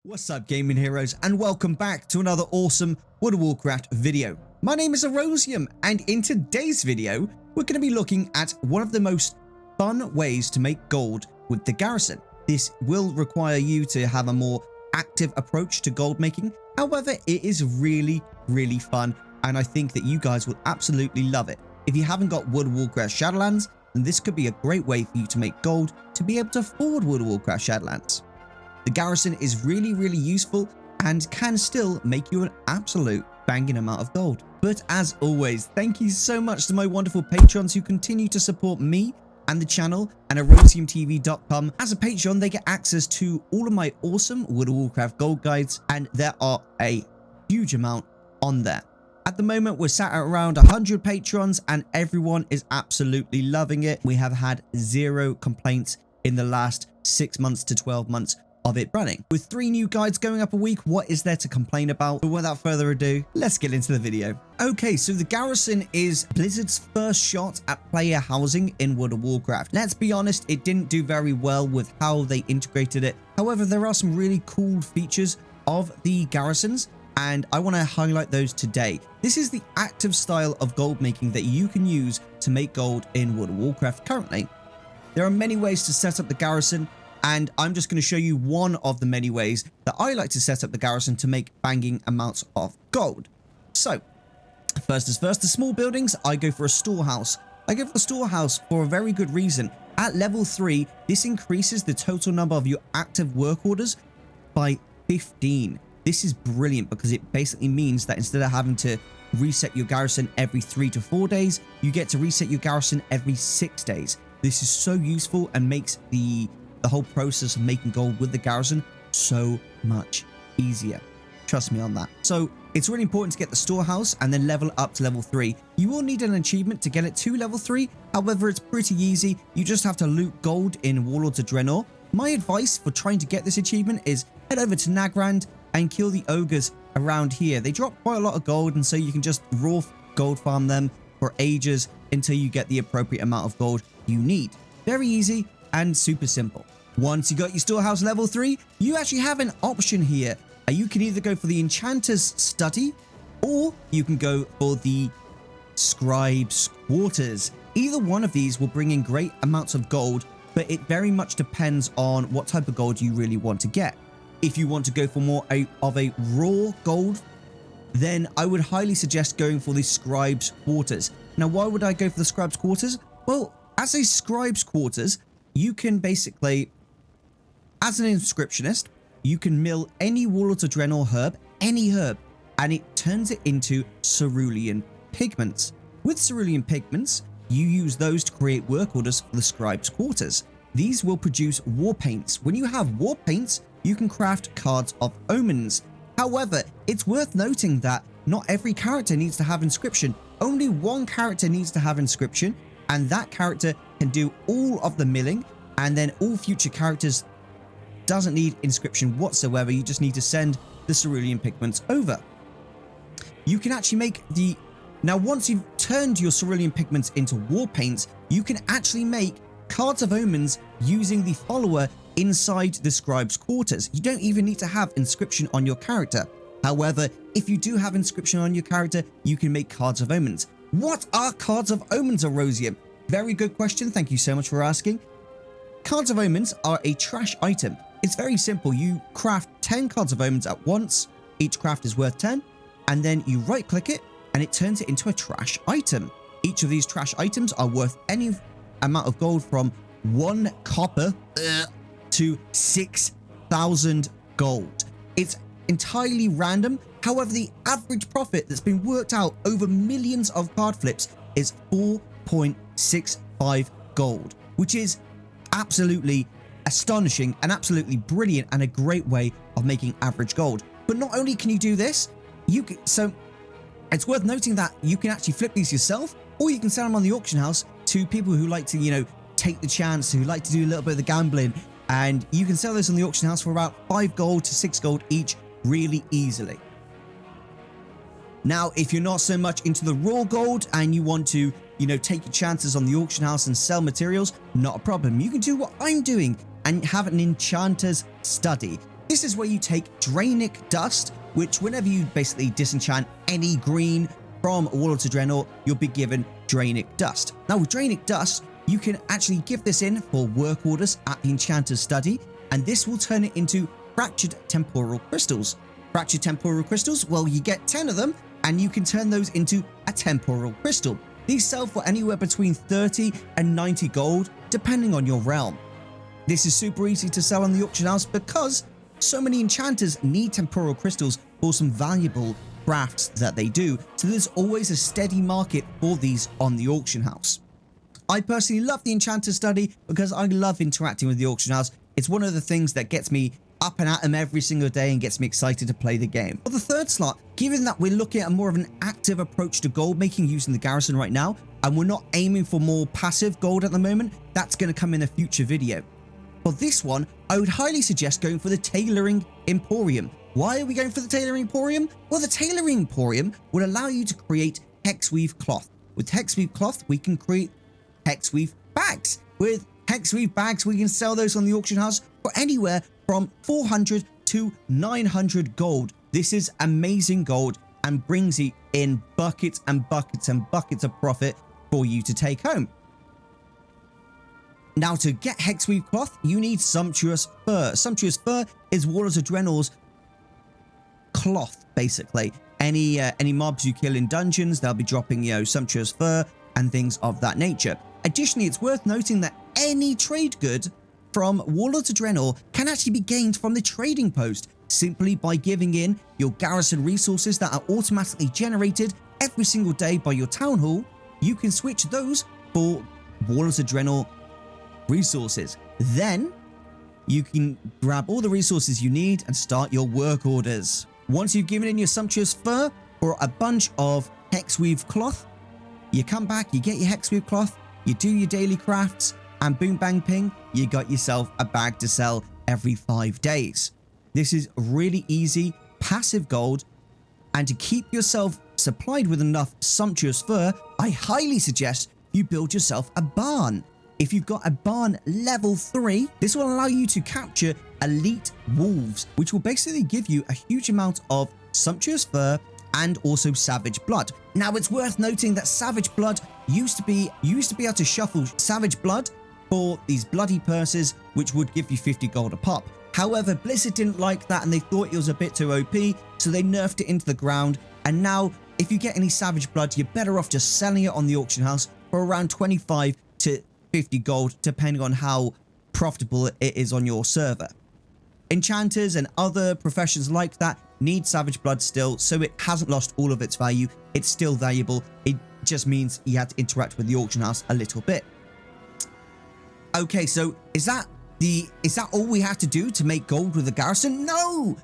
What's up, gaming heroes, and welcome back to another awesome World of Warcraft video. My name is Erosium, and in today's video, we're going to be looking at one of the most fun ways to make gold with the Garrison. This will require you to have a more active approach to gold making. However, it is really fun, and I think that you guys will absolutely love it. If you haven't got World of Warcraft Shadowlands, then this could be a great way for you to make gold to be able to afford World of Warcraft Shadowlands. The Garrison is really useful and can still make you an absolute banging amount of gold. But as always, thank you so much to my wonderful patrons who continue to support me and the channel, and erosiumtv.com. As a patron, they get access to all of my awesome World of Warcraft gold guides, and there are a huge amount on there. At the moment, we're sat at around 100 patrons and everyone is absolutely loving it. We have had 0 complaints in the last 6 months to 12 months of it running. With 3 new guides going up a week, what is there to complain about? But without further ado, let's get into the video. Okay, so the Garrison is Blizzard's first shot at player housing in World of Warcraft. Let's be honest, it didn't do very well with how they integrated it. However, there are some really cool features of the Garrisons, and I want to highlight those today. This is the active style of gold making that you can use to make gold in World of Warcraft currently. There are many ways to set up the Garrison, and I'm just going to show you one of the many ways that I like to set up the Garrison to make banging amounts of gold. So, first as first, the small buildings, I go for a storehouse. I go for a storehouse for a very good reason. At level 3, this increases the total number of your active work orders by 15. This is brilliant because it basically means that instead of having to reset your Garrison every 3 to 4 days, you get to reset your Garrison every 6 days. This is so useful and makes the whole process of making gold with the Garrison so much easier. Trust me on that. So it's really important to get the storehouse and then level up to level 3. You will need an achievement to get it to level 3. However, it's pretty easy. You just have to loot gold in Warlords of Draenor. My advice for trying to get this achievement is head over to Nagrand and kill the ogres around here. They drop quite a lot of gold, and so you can just raw gold farm them for ages until you get the appropriate amount of gold you need. Very easy and super simple. Once you got your storehouse level 3, you actually have an option here. You can either go for the Enchanter's Study, or you can go for the Scribe's Quarters. Either one of these will bring in great amounts of gold, but it very much depends on what type of gold you really want to get. If you want to go for more of a raw gold, then I would highly suggest going for the Scribe's Quarters. Now, why would I go for the Scribe's Quarters? Well, as a Scribe's Quarters, you can basically, as an inscriptionist, you can mill any Warlords of Draenor herb, any herb, and it turns it into cerulean pigments. With cerulean pigments, you use those to create work orders for the Scribe's Quarters. These will produce war paints. When you have war paints, you can craft cards of omens. However, it's worth noting that not every character needs to have inscription. Only one character needs to have inscription, and that character can do all of the milling, and then all future characters doesn't need inscription whatsoever. You just need to send the cerulean pigments over. You can actually make the... Now, once you've turned your cerulean pigments into war paints, you can actually make cards of omens using the follower inside the Scribe's Quarters. You don't even need to have inscription on your character. However, if you do have inscription on your character, you can make cards of omens. What are cards of omens, Erosium? Very good question. Thank you so much for asking. Cards of omens are a trash item. It's very simple. You craft 10 cards of omens at once. Each craft is worth 10. And then you right click it and it turns it into a trash item. Each of these trash items are worth any amount of gold from 1 copper to 6,000 gold. It's entirely random. However, the average profit that's been worked out over millions of card flips is 4.65 gold, which is absolutely astonishing and absolutely brilliant and a great way of making average gold. But not only can you do this, so it's worth noting that you can actually flip these yourself, or you can sell them on the auction house to people who like to, you know, take the chance, who like to do a little bit of the gambling, and you can sell this on the auction house for about 5 gold to 6 gold each really easily. Now, if you're not so much into the raw gold and you want to, you know, take your chances on the auction house and sell materials, not a problem. You can do what I'm doing and have an Enchanter's Study. This is where you take Drainic Dust, which whenever you basically disenchant any green from Warlords of Draenor, you'll be given Drainic Dust. Now with Drainic Dust, you can actually give this in for work orders at the Enchanter's Study, and this will turn it into Fractured Temporal Crystals. Fractured Temporal Crystals, well, you get 10 of them, and you can turn those into a Temporal Crystal. These sell for anywhere between 30 and 90 gold, depending on your realm. This is super easy to sell on the auction house because so many enchanters need Temporal Crystals for some valuable crafts that they do, so there's always a steady market for these on the auction house. I personally love the Enchanter's Study because I love interacting with the auction house. It's one of the things that gets me up and at them every single day and gets me excited to play the game. For the third slot, given that we're looking at more of an active approach to gold making using the Garrison right now, and we're not aiming for more passive gold at the moment, that's going to come in a future video. For this one, I would highly suggest going for the Tailoring Emporium. Why are we going for the Tailoring Emporium? Well, the Tailoring Emporium will allow you to create Hexweave Cloth. With Hexweave Cloth, we can create Hexweave Bags. With Hexweave Bags, we can sell those on the auction house for anywhere from 400 to 900 gold. This is amazing gold and brings you in buckets and buckets and buckets of profit for you to take home. Now, to get Hexweave Cloth, you need Sumptuous Fur. Sumptuous Fur is Warlords of Draenor's cloth, basically. Any mobs you kill in dungeons, they'll be dropping, Sumptuous Fur and things of that nature. Additionally, it's worth noting that any trade good from Warlords of Draenor can actually be gained from the trading post simply by giving in your garrison resources that are automatically generated every single day by your town hall. You can switch those for Warlords of Draenor resources. Then you can grab all the resources you need and start your work orders. Once you've given in your Sumptuous Fur or a bunch of Hexweave Cloth, you come back, you get your Hexweave Cloth, you do your daily crafts, and boom bang ping, you got yourself a bag to sell every 5 days. This is really easy, passive gold, and to keep yourself supplied with enough Sumptuous Fur, I highly suggest you build yourself a barn. If you've got a barn level 3, this will allow you to capture elite wolves, which will basically give you a huge amount of Sumptuous Fur and also Savage Blood. Now, it's worth noting that Savage Blood used to be able to shuffle Savage Blood for these bloody purses, which would give you 50 gold a pop. However, Blizzard didn't like that and they thought it was a bit too OP, so they nerfed it into the ground. And now, if you get any Savage Blood, you're better off just selling it on the auction house for around 25 to 50 gold, depending on how profitable it is on your server. Enchanters and other professions like that need Savage Blood still, so it hasn't lost all of its value. It's still valuable. It just means you had to interact with the auction house a little bit. Okay, so is that all we have to do to make gold with the Garrison? No!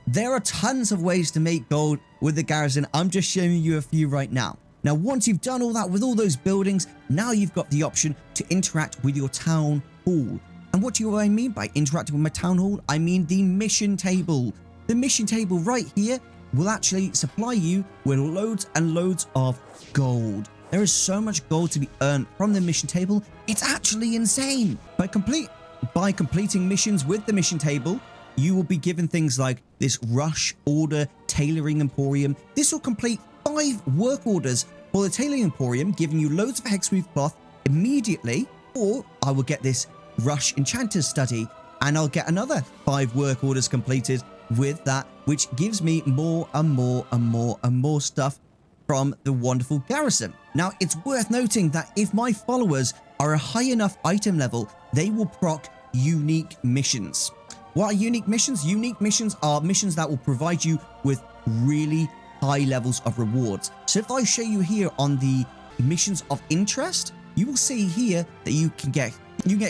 There are tons of ways to make gold with the Garrison. I'm just showing you a few right now. Now, once you've done all that with all those buildings, now you've got the option to interact with your town hall. And what do I mean by interacting with my town hall? I mean the mission table. The mission table right here will actually supply you with loads and loads of gold. There is so much gold to be earned from the mission table. It's actually insane. By completing missions with the mission table, you will be given things like this Rush Order Tailoring Emporium. This will complete 5 work orders for the Tailoring Emporium, giving you loads of Hexweave Cloth immediately, or I will get this Rush Enchanter's Study and I'll get another 5 work orders completed with that, which gives me more and more and more and more stuff from the wonderful Garrison. Now, it's worth noting that if my followers are a high enough item level, they will proc unique missions. What are unique missions? Unique missions are missions that will provide you with really high levels of rewards. So if I show you here on the missions of interest, you will see here that you get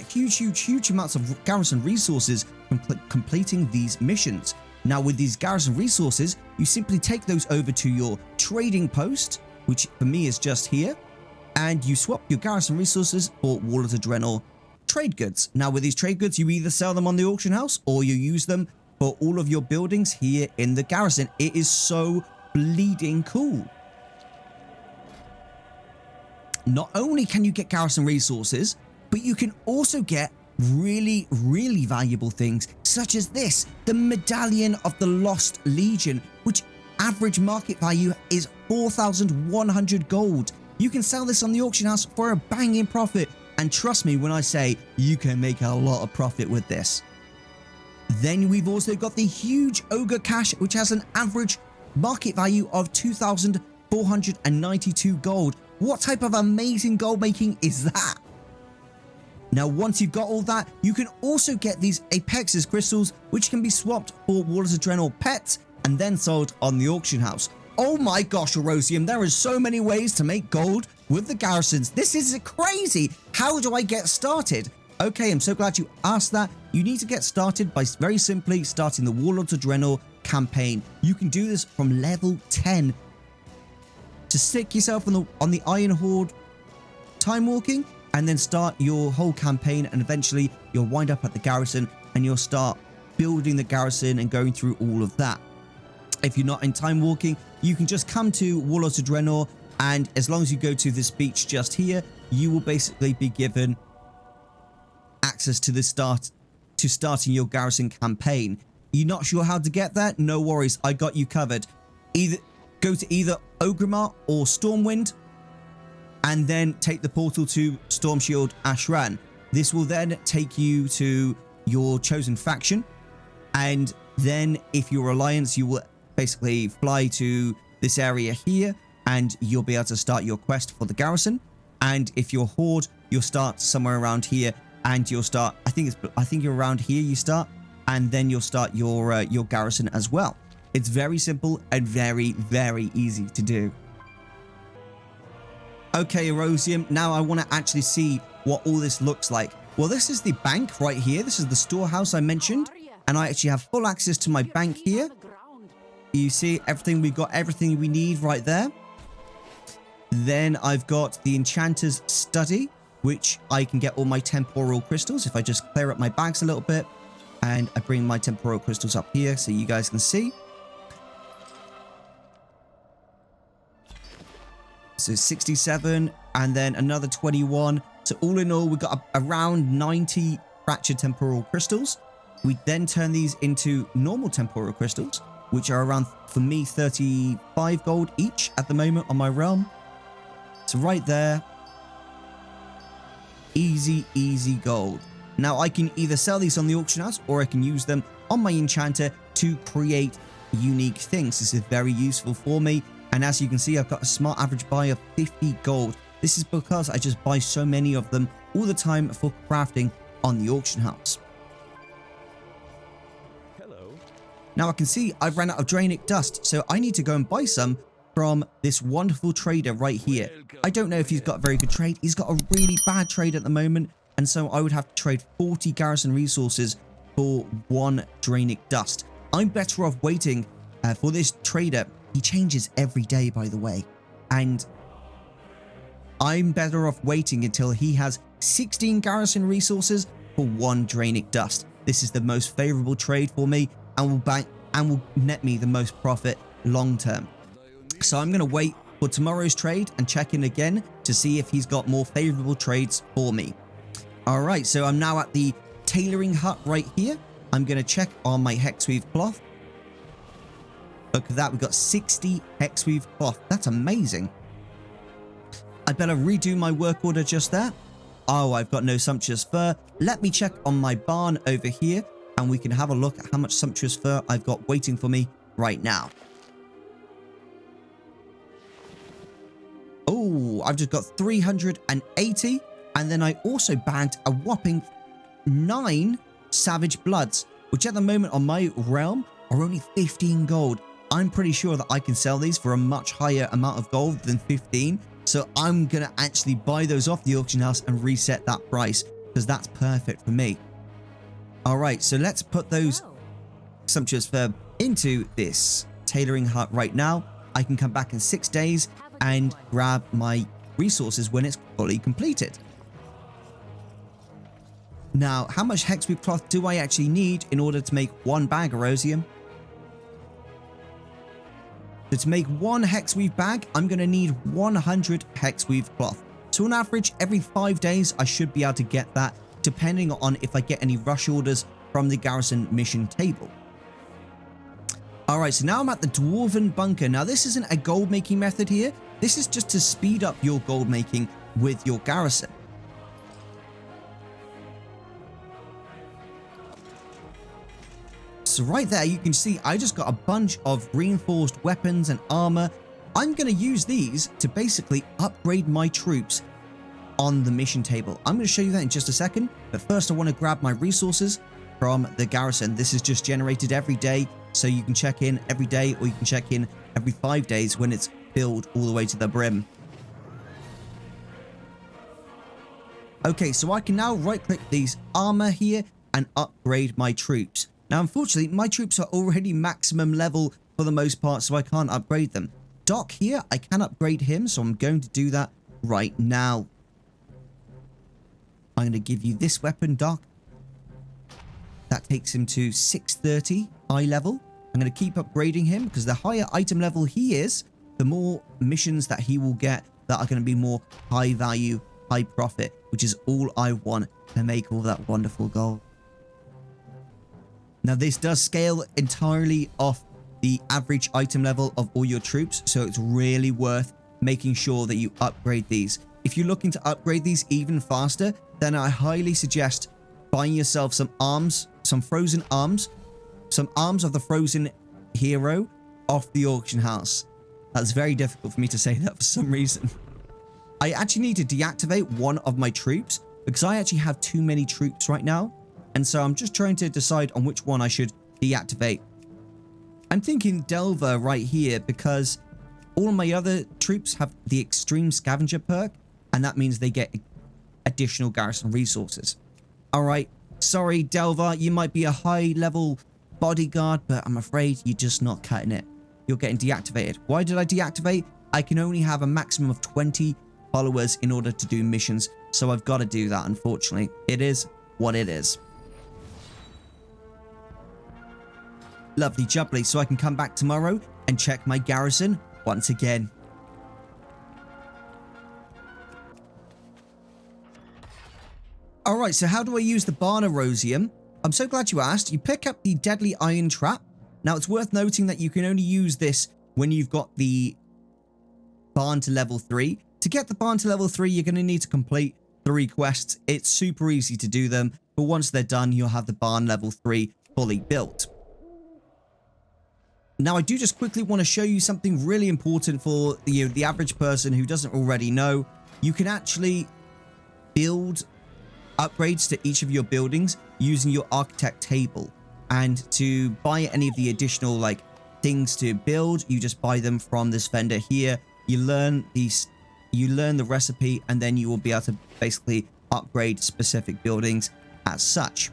huge amounts of Garrison resources from completing these missions. Now, with these Garrison resources, you simply take those over to your trading post, which for me is just here, and you swap your Garrison resources for Warlords of Draenor trade goods. Now, with these trade goods, you either sell them on the auction house or you use them for all of your buildings here in the Garrison. It is so bleeding cool. Not only can you get Garrison resources, but you can also get really, really valuable things, such as this, the Medallion of the Lost Legion, which average market value is 4,100 gold. You can sell this on the auction house for a banging profit, and trust me when I say you can make a lot of profit with this. Then we've also got the huge Ogre Cache, which has an average market value of 2,492 gold. What type of amazing gold making is that? Now, once you've got all that, you can also get these Apex's crystals, which can be swapped for Warlords Adrenal pets and then sold on the auction house. Oh my gosh, Erosium, there are so many ways to make gold with the Garrisons. This is crazy. How do I get started? Okay, I'm so glad you asked that. You need to get started by very simply starting the Warlords Adrenal campaign. You can do this from level 10. To stick yourself on the Iron Horde time walking, and then start your whole campaign, and eventually you'll wind up at the Garrison and you'll start building the Garrison and going through all of that. If you're not in time walking, you can just come to Warlords Adrenal, and as long as you go to this beach just here, you will basically be given access to starting your Garrison campaign. You're not sure how to get there? No worries, I got you covered. Go to either Ogrimmar or Stormwind, and then take the portal to Stormshield Ashran. This will then take you to your chosen faction, and then if you're Alliance, you will basically fly to this area here, and you'll be able to start your quest for the Garrison. And if you're Horde, you'll start somewhere around here, and you'll start, I think you're around here you start, and then you'll start your Garrison as well. It's very simple and very, very easy to do. Okay, Erosium, now I want to actually see what all this looks like. Well, this is the bank right here. This is the storehouse I mentioned, and I actually have full access to my bank here. You see everything, we've got everything we need right there. Then I've got the Enchanter's Study, which I can get all my Temporal Crystals if I just clear up my bags a little bit, and I bring my Temporal Crystals up here so you guys can see. So 67 and then another 21. So all in all, we've got around 90 fractured temporal crystals. We then turn these into normal temporal crystals, which are around, for me, 35 gold each at the moment on my realm. So right there, easy, easy gold. Now I can either sell these on the auction house, or I can use them on my enchanter to create unique things. This is very useful for me. And as you can see, I've got a smart average buy of 50 gold. This is because I just buy so many of them all the time for crafting on the auction house. Hello. Now I can see I've ran out of Drainic Dust, so I need to go and buy some from this wonderful trader right here. I don't know if he's got a very good trade. He's got a really bad trade at the moment, and so I would have to trade 40 Garrison resources for 1 Drainic Dust. I'm better off waiting for this trader. He changes every day, by the way, and I'm better off waiting until he has 16 Garrison resources for 1 Drainic Dust. This is the most favorable trade for me, and will net me the most profit long term. So I'm going to wait for tomorrow's trade and check in again to see if he's got more favorable trades for me. All right, so I'm now at the tailoring hut right here. I'm going to check on my Hexweave cloth. Look at that, we've got 60 Hexweave cloth. That's amazing. I better redo my work order just there. Oh, I've got no sumptuous fur. Let me check on my barn over here, and we can have a look at how much sumptuous fur I've got waiting for me right now. Oh, I've just got 380, and then I also bagged a whopping 9 Savage Bloods, which at the moment on my realm are only 15 gold. I'm pretty sure that I can sell these for a much higher amount of gold than 15. So I'm going to actually buy those off the auction house and reset that price, because that's perfect for me. All right, so let's put those sumptuous fur into this tailoring hut right now. I can come back in 6 days and grab my resources when it's fully completed. Now, how much Hexweave cloth do I actually need in order to make 1 bag, Erosium? So to make 1 Hexweave bag, I'm going to need 100 Hexweave cloth. So on average, every 5 days, I should be able to get that depending on if I get any rush orders from the Garrison mission table. Alright, so now I'm at the Dwarven Bunker. Now, this isn't a gold making method here. This is just to speed up your gold making with your Garrison. So right there, you can see I just got a bunch of reinforced weapons and armor. I'm going to use these to basically upgrade my troops on the mission table. I'm going to show you that in just a second, but first I want to grab my resources from the Garrison. This is just generated every day, so you can check in every day, or you can check in every 5 days when it's filled all the way to the brim. Okay, so I can now right-click these armor here and upgrade my troops. Now, unfortunately, my troops are already maximum level for the most part, so I can't upgrade them. Doc here, I can upgrade him, so I'm going to do that right now. I'm going to give you this weapon, Doc. That takes him to 630 high level. I'm going to keep upgrading him because the higher item level he is, the more missions that he will get that are going to be more high value, high profit, which is all I want to make all that wonderful gold. Now, this does scale entirely off the average item level of all your troops, so it's really worth making sure that you upgrade these. If you're looking to upgrade these even faster, then I highly suggest buying yourself some arms, some frozen arms, some arms of the frozen hero off the auction house. That's very difficult for me to say that for some reason. I actually need to deactivate one of my troops because I actually have too many troops right now. And so I'm just trying to decide on which one I should deactivate. I'm thinking Delver right here because all of my other troops have the extreme scavenger perk, and that means they get additional garrison resources. All right, sorry Delver, you might be a high level bodyguard, but I'm afraid you're just not cutting it. You're getting deactivated. Why did I deactivate? I can only have a maximum of 20 followers in order to do missions, so I've got to do that, unfortunately. It is what it is. Lovely jubbly, so I can come back tomorrow and check my garrison once again. Alright, so how do I use the Barnarosium? I'm so glad you asked. You pick up the Deadly Iron Trap. Now, it's worth noting that you can only use this when you've got the Barn to level 3. To get the Barn to level 3, you're going to need to complete 3 quests. It's super easy to do them, but once they're done, you'll have the Barn level 3 fully built. Now, I do just quickly want to show you something really important for the average person who doesn't already know. You can actually build upgrades to each of your buildings using your architect table. And to buy any of the additional things to build, you just buy them from this vendor here. You learn the recipe, and then you will be able to basically upgrade specific buildings as such.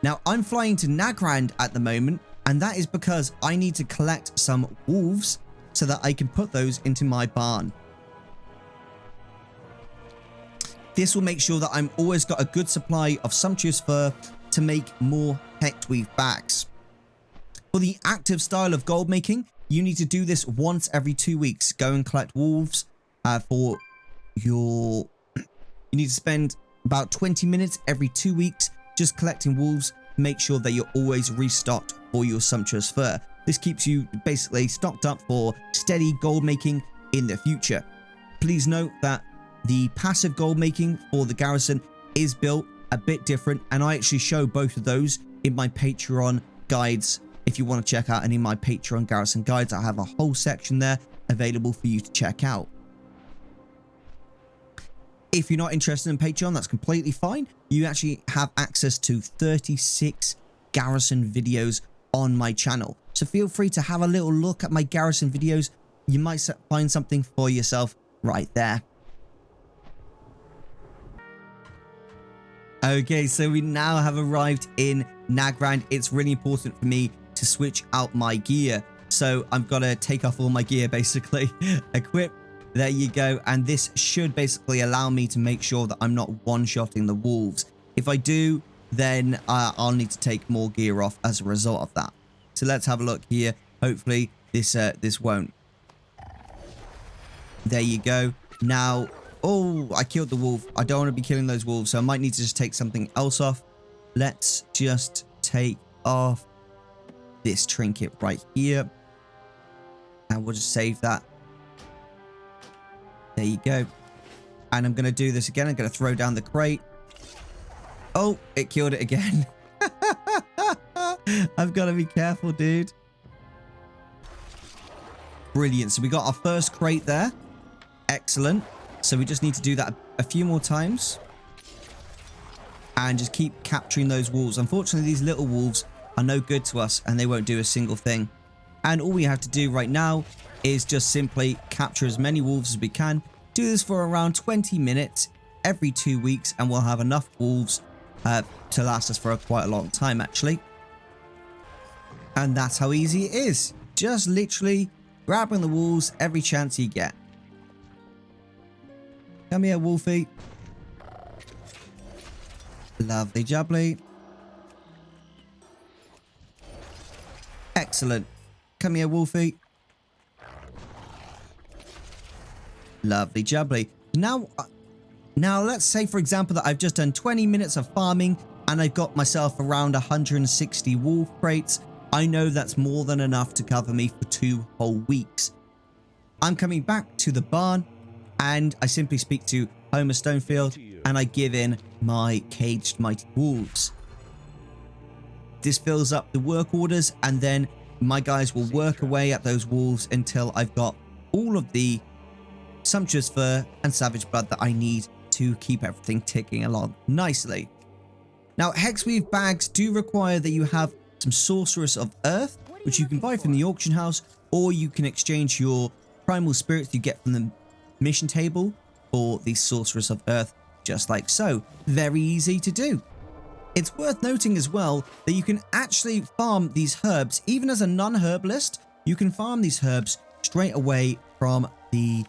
Now, I'm flying to Nagrand at the moment, and that is because I need to collect some wolves so that I can put those into my barn. This will make sure that I'm always got a good supply of sumptuous fur to make more hechtweave bags. For the active style of gold making, you need to do this once every 2 weeks. Go and collect wolves for your... You need to spend about 20 minutes every 2 weeks just collecting wolves to make sure that you're always restocked for your sumptuous fur. This keeps you basically stocked up for steady gold making in the future. Please note that the passive gold making for the Garrison is built a bit different, and I actually show both of those in my Patreon guides. If you want to check out any of my Patreon Garrison guides, I have a whole section there available for you to check out. If you're not interested in Patreon, that's completely fine. You actually have access to 36 Garrison videos on my channel. So feel free to have a little look at my Garrison videos. You might find something for yourself right there. Okay, so we now have arrived in Nagrand. It's really important for me to switch out my gear. So I've got to take off all my gear, basically. Equip. There you go. And this should basically allow me to make sure that I'm not one-shotting the wolves. If I do, then I'll need to take more gear off as a result of that. So let's have a look here. Hopefully this won't. There you go. Now, Oh, I killed the wolf. I don't want to be killing those wolves, so I might need to just take something else off. Let's just take off this trinket right here. And we'll just save that. There you go. And I'm going to do this again. I'm going to throw down the crate. Oh, it killed it again. I've got to be careful, dude. Brilliant. So we got our first crate there. Excellent. So we just need to do that a few more times. And just keep capturing those wolves. Unfortunately, these little wolves are no good to us and they won't do a single thing. And all we have to do right now is just simply capture as many wolves as we can. Do this for around 20 minutes every 2 weeks and we'll have enough wolves to last us for quite a long time, actually. And that's how easy it is. Just literally grabbing the wolves every chance you get. Come here, Wolfie. Lovely jubbly. Excellent. Come here, Wolfie. Lovely jubbly. Now let's say, for example, that I've just done 20 minutes of farming and I've got myself around 160 wolf crates. I know that's more than enough to cover me for 2 whole weeks. I'm coming back to the barn and I simply speak to Homer Stonefield and I give in my caged mighty wolves. This fills up the work orders and then my guys will work away at those wolves until I've got all of the sumptuous fur and savage blood that I need to keep everything ticking along nicely. Now, Hexweave bags do require that you have some Sorceress of Earth, which you can buy from the auction house, or you can exchange your primal spirits you get from the mission table for the Sorceress of Earth, just like so. Very easy to do. It's worth noting as well that you can actually farm these herbs, even as a non-herbalist, you can farm these herbs straight away from the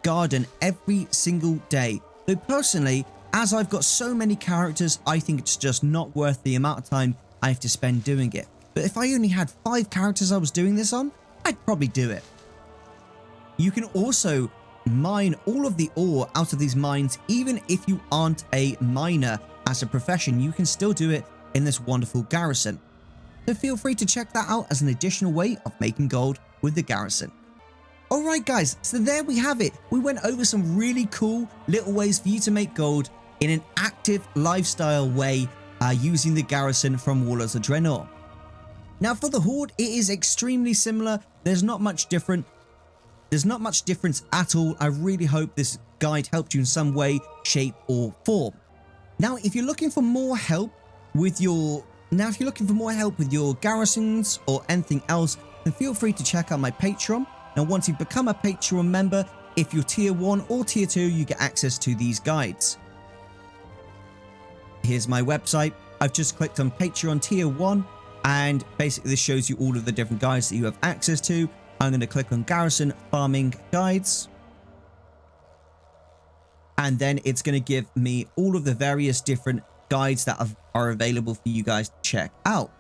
garden every single day. Though personally, as I've got so many characters, I think it's just not worth the amount of time I have to spend doing it. But if I only had 5 characters I was doing this on, I'd probably do it. You can also mine all of the ore out of these mines, even if you aren't a miner as a profession, you can still do it in this wonderful garrison. So feel free to check that out as an additional way of making gold with the garrison. Alright guys, so there we have it. We went over some really cool little ways for you to make gold in an active lifestyle way using the garrison from Warlords of Draenor. Now for the Horde, it is extremely similar. There's not much difference at all. I really hope this guide helped you in some way, shape or form. Now if you're looking for more help with your garrisons or anything else, then feel free to check out my Patreon. Now once you become a Patreon member, if you're tier 1 or tier 2, you get access to these guides. Here's my website. I've just clicked on Patreon tier 1 and basically this shows you all of the different guides that you have access to. I'm going to click on Garrison Farming Guides. And then it's going to give me all of the various different guides that are available for you guys to check out.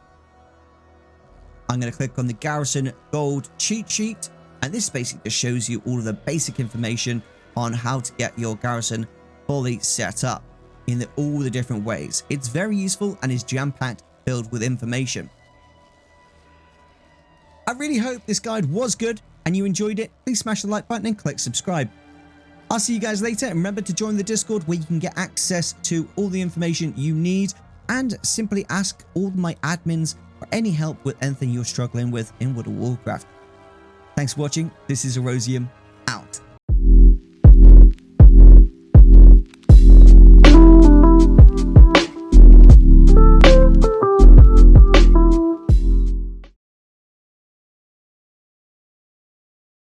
I'm going to click on the Garrison Gold Cheat Sheet. And this basically just shows you all of the basic information on how to get your garrison fully set up in all the different ways. It's very useful and is jam-packed filled with information. I really hope this guide was good and you enjoyed it. Please smash the like button and click subscribe. I'll see you guys later, and remember to join the Discord where you can get access to all the information you need and simply ask all my admins for any help with anything you're struggling with in World of Warcraft. Thanks for watching. This is Erosium.